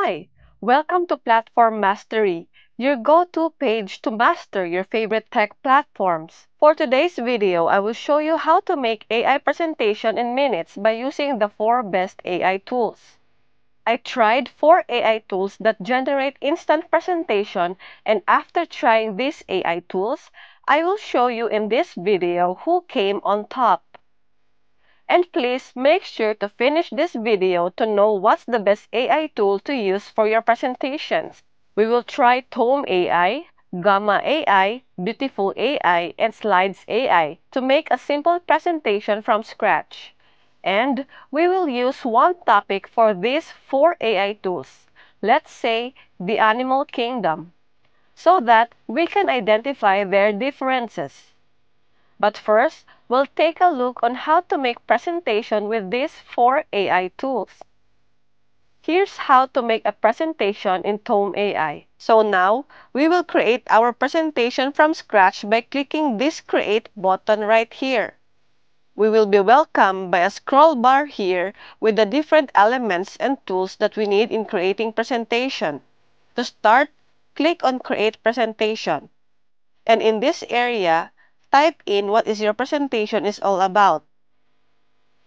Hi! Welcome to Platform Mastery, your go-to page to master your favorite tech platforms. For today's video, I will show you how to make AI presentation in minutes by using the 4 best AI tools. I tried 4 AI tools that generate instant presentation, and after trying these AI tools, I will show you in this video who came on top. And please make sure to finish this video to know what's the best AI tool to use for your presentations. We will try Tome AI, Gamma AI, Beautiful AI, and Slides AI to make a simple presentation from scratch. And we will use one topic for these 4 AI tools, let's say the animal kingdom, so that we can identify their differences. But first, we'll take a look on how to make presentation with these 4 AI tools. Here's how to make a presentation in Tome AI. So now, we will create our presentation from scratch by clicking this Create button right here. We will be welcomed by a scroll bar here with the different elements and tools that we need in creating presentation. To start, click on Create Presentation. And in this area, type in what is your presentation is all about.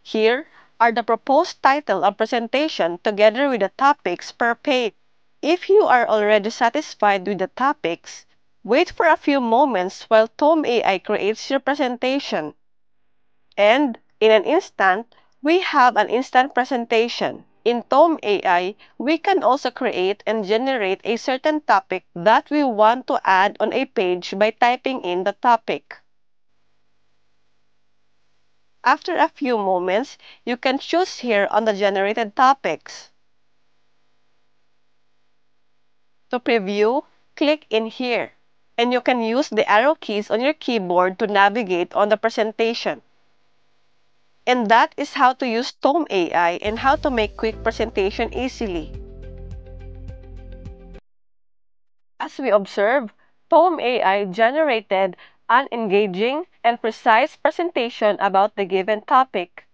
Here are the proposed title of presentation together with the topics per page. If you are already satisfied with the topics, wait for a few moments while Tome AI creates your presentation. And in an instant, we have an instant presentation. In Tome AI, we can also create and generate a certain topic that we want to add on a page by typing in the topic. After a few moments, you can choose here on the generated topics. To preview, click in here, and you can use the arrow keys on your keyboard to navigate on the presentation. And that is how to use Tome AI and how to make quick presentation easily. As we observe, Tome AI generated an engaging and precise presentation about the given topic.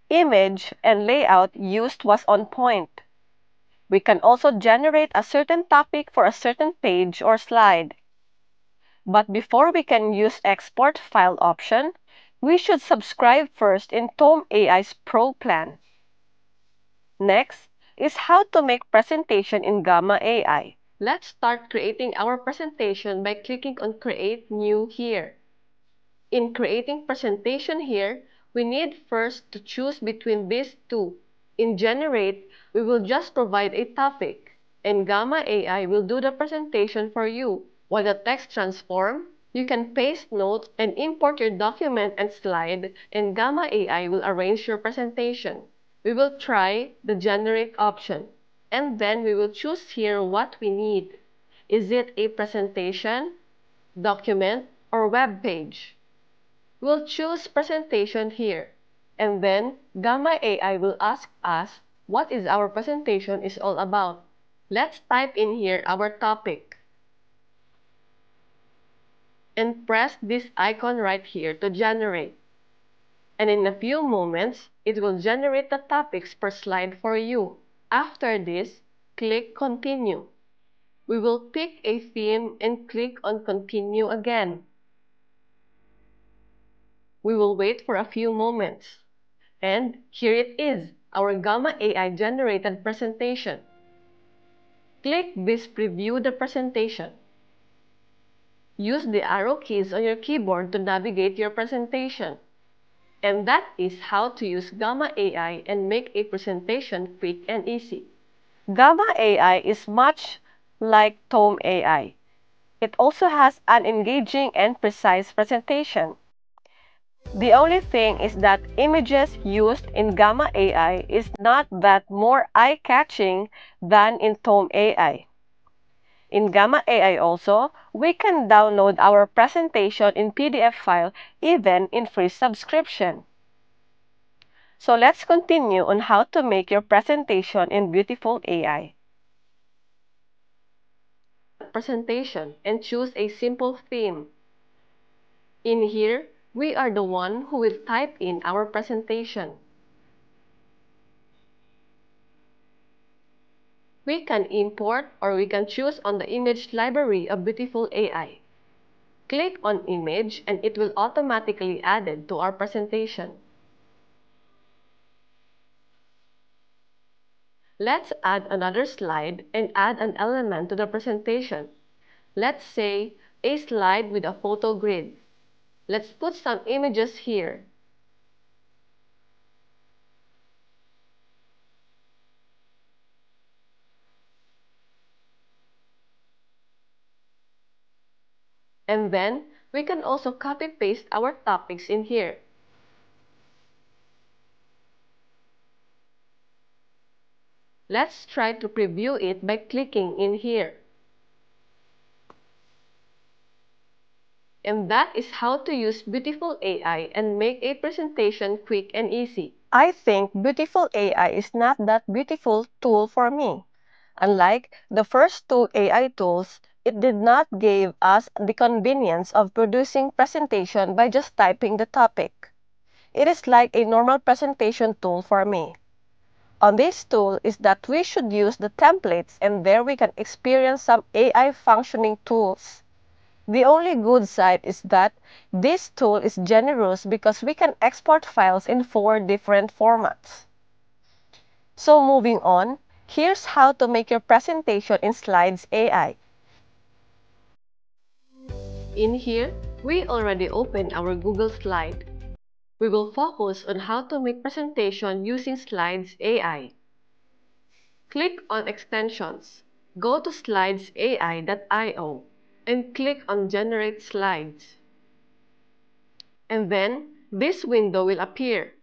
Image and layout used was on point. We can also generate a certain topic for a certain page or slide. But before we can use Export File option, we should subscribe first in Tome AI's Pro plan. Next is how to make presentation in Gamma AI. Let's start creating our presentation by clicking on Create New here. In creating presentation here, we need first to choose between these two. In Generate, we will just provide a topic, and Gamma AI will do the presentation for you. While the text transform, you can paste notes and import your document and slide, and Gamma AI will arrange your presentation. We will try the Generate option, and then we will choose here what we need. Is it a presentation, document, or web page? We'll choose presentation here, and then Gamma AI will ask us what is our presentation is all about. Let's type in here our topic and press this icon right here to generate. And in a few moments, it will generate the topics per slide for you. After this, click Continue. We will pick a theme and click on Continue again. We will wait for a few moments. And here it is, our Gamma AI generated presentation. Click this Preview the presentation. Use the arrow keys on your keyboard to navigate your presentation. And that is how to use Gamma AI and make a presentation quick and easy. Gamma AI is much like Tome AI. It also has an engaging and precise presentation. The only thing is that images used in Gamma AI is not that more eye-catching than in Tome AI. In Gamma AI also, we can download our presentation in PDF file even in free subscription. So let's continue on how to make your presentation in Beautiful AI. Presentation and choose a simple theme. In here, we are the one who will type in our presentation. We can import or we can choose on the image library of Beautiful AI. Click on Image and it will automatically add it to our presentation. Let's add another slide and add an element to the presentation. Let's say a slide with a photo grid. Let's put some images here. And then we can also copy paste our topics in here. Let's try to preview it by clicking in here. And that is how to use Beautiful AI and make a presentation quick and easy. I think Beautiful AI is not that beautiful tool for me. Unlike the first two AI tools, it did not give us the convenience of producing presentation by just typing the topic. It is like a normal presentation tool for me. On this tool is that we should use the templates and there we can experience some AI functioning tools. The only good side is that this tool is generous because we can export files in 4 different formats. So moving on, here's how to make your presentation in Slides AI. In here, we already opened our Google Slide. We will focus on how to make presentation using Slides AI. Click on Extensions. Go to slidesai.io and click on Generate Slides. And then, this window will appear.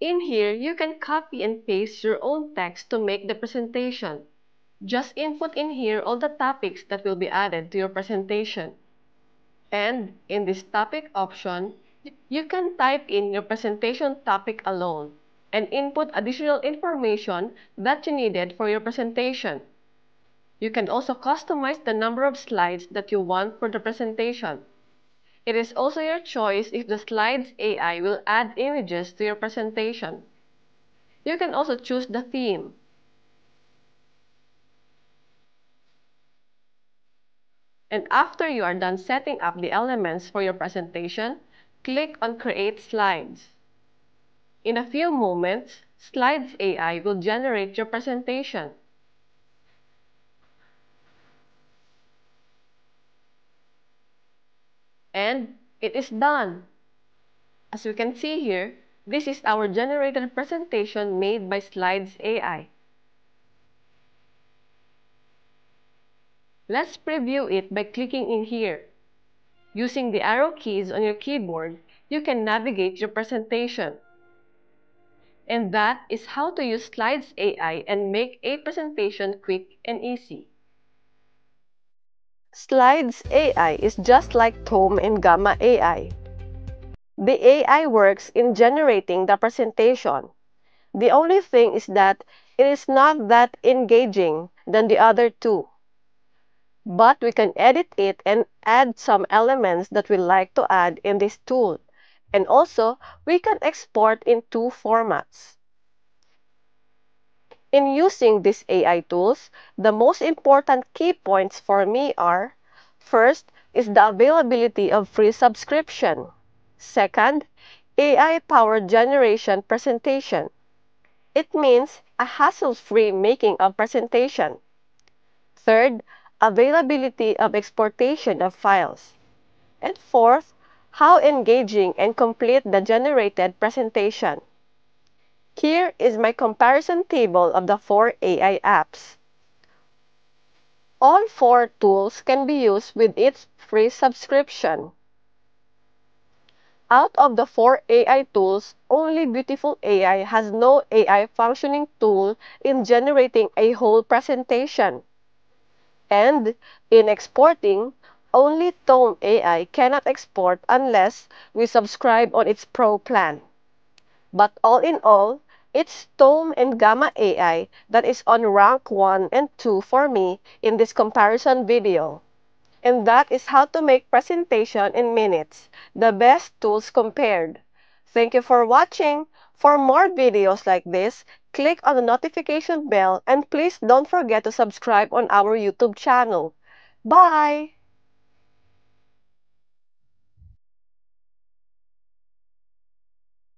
In here, you can copy and paste your own text to make the presentation. Just input in here all the topics that will be added to your presentation. And in this topic option, you can type in your presentation topic alone and input additional information that you needed for your presentation. You can also customize the number of slides that you want for the presentation. It is also your choice if the Slides AI will add images to your presentation. You can also choose the theme. And after you are done setting up the elements for your presentation, click on Create Slides. In a few moments, Slides AI will generate your presentation. And it is done. As you can see here, this is our generated presentation made by Slides AI. Let's preview it by clicking in here. Using the arrow keys on your keyboard, you can navigate your presentation. And that is how to use Slides AI and make a presentation quick and easy. Slides AI is just like Tome and Gamma AI. The AI works in generating the presentation. The only thing is that it is not that engaging than the other two. But we can edit it and add some elements that we like to add in this tool. And also, we can export in 2 formats. In using these AI tools, the most important key points for me are: first is the availability of free subscription. Second, AI-powered generation presentation. It means a hassle-free making of presentation. Third, availability of exportation of files. And fourth, how engaging and complete the generated presentation. Here is my comparison table of the 4 AI apps. All 4 tools can be used with its free subscription. Out of the 4 AI tools, only Beautiful AI has no AI functioning tool in generating a whole presentation. And in exporting, only Tome AI cannot export unless we subscribe on its Pro plan. But all in all, it's Tome and Gamma AI that is on rank 1 and 2 for me in this comparison video. And that is how to make presentation in minutes, the best tools compared. Thank you for watching. For more videos like this, click on the notification bell and please don't forget to subscribe on our YouTube channel. Bye!